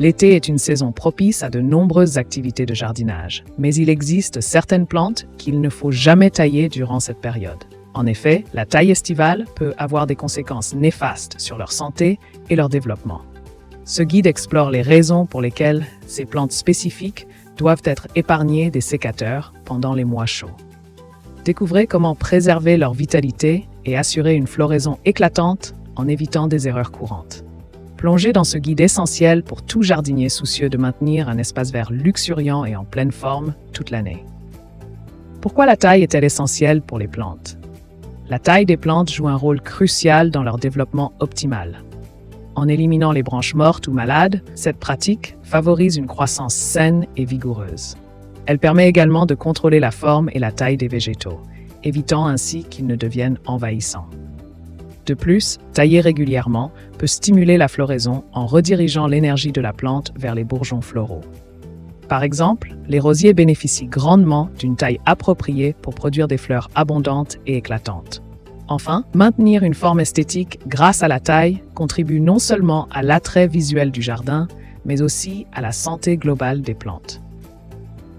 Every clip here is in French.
L'été est une saison propice à de nombreuses activités de jardinage, mais il existe certaines plantes qu'il ne faut jamais tailler durant cette période. En effet, la taille estivale peut avoir des conséquences néfastes sur leur santé et leur développement. Ce guide explore les raisons pour lesquelles ces plantes spécifiques doivent être épargnées des sécateurs pendant les mois chauds. Découvrez comment préserver leur vitalité et assurer une floraison éclatante en évitant des erreurs courantes. Plongez dans ce guide essentiel pour tout jardinier soucieux de maintenir un espace vert luxuriant et en pleine forme toute l'année. Pourquoi la taille est-elle essentielle pour les plantes? La taille des plantes joue un rôle crucial dans leur développement optimal. En éliminant les branches mortes ou malades, cette pratique favorise une croissance saine et vigoureuse. Elle permet également de contrôler la forme et la taille des végétaux, évitant ainsi qu'ils ne deviennent envahissants. De plus, tailler régulièrement peut stimuler la floraison en redirigeant l'énergie de la plante vers les bourgeons floraux. Par exemple, les rosiers bénéficient grandement d'une taille appropriée pour produire des fleurs abondantes et éclatantes. Enfin, maintenir une forme esthétique grâce à la taille contribue non seulement à l'attrait visuel du jardin, mais aussi à la santé globale des plantes.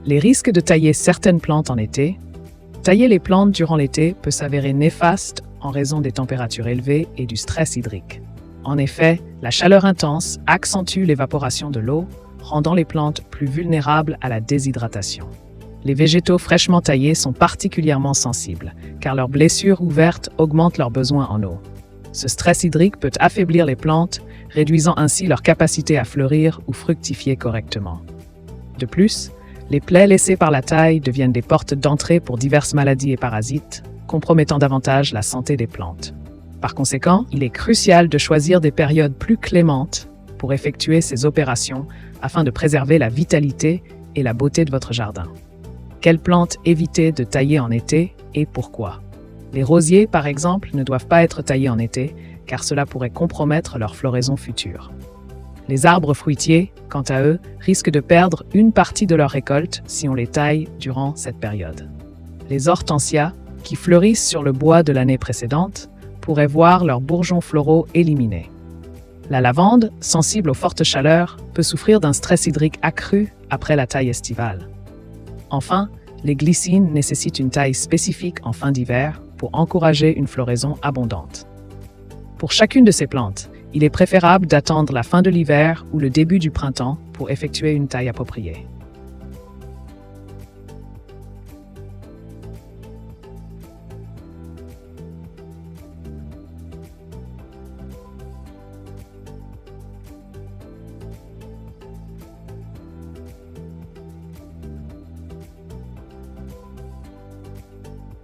Les risques de tailler certaines plantes en été. Tailler les plantes durant l'été peut s'avérer néfaste en raison des températures élevées et du stress hydrique. En effet, la chaleur intense accentue l'évaporation de l'eau, rendant les plantes plus vulnérables à la déshydratation. Les végétaux fraîchement taillés sont particulièrement sensibles, car leurs blessures ouvertes augmentent leurs besoins en eau. Ce stress hydrique peut affaiblir les plantes, réduisant ainsi leur capacité à fleurir ou fructifier correctement. De plus, les plaies laissées par la taille deviennent des portes d'entrée pour diverses maladies et parasites, compromettant davantage la santé des plantes. Par conséquent, il est crucial de choisir des périodes plus clémentes pour effectuer ces opérations afin de préserver la vitalité et la beauté de votre jardin. Quelles plantes éviter de tailler en été et pourquoi? Les rosiers, par exemple, ne doivent pas être taillés en été, car cela pourrait compromettre leur floraison future. Les arbres fruitiers, quant à eux, risquent de perdre une partie de leur récolte si on les taille durant cette période. Les hortensias, qui fleurissent sur le bois de l'année précédente, pourraient voir leurs bourgeons floraux éliminés. La lavande, sensible aux fortes chaleurs, peut souffrir d'un stress hydrique accru après la taille estivale. Enfin, les glycines nécessitent une taille spécifique en fin d'hiver pour encourager une floraison abondante. Pour chacune de ces plantes, il est préférable d'attendre la fin de l'hiver ou le début du printemps pour effectuer une taille appropriée.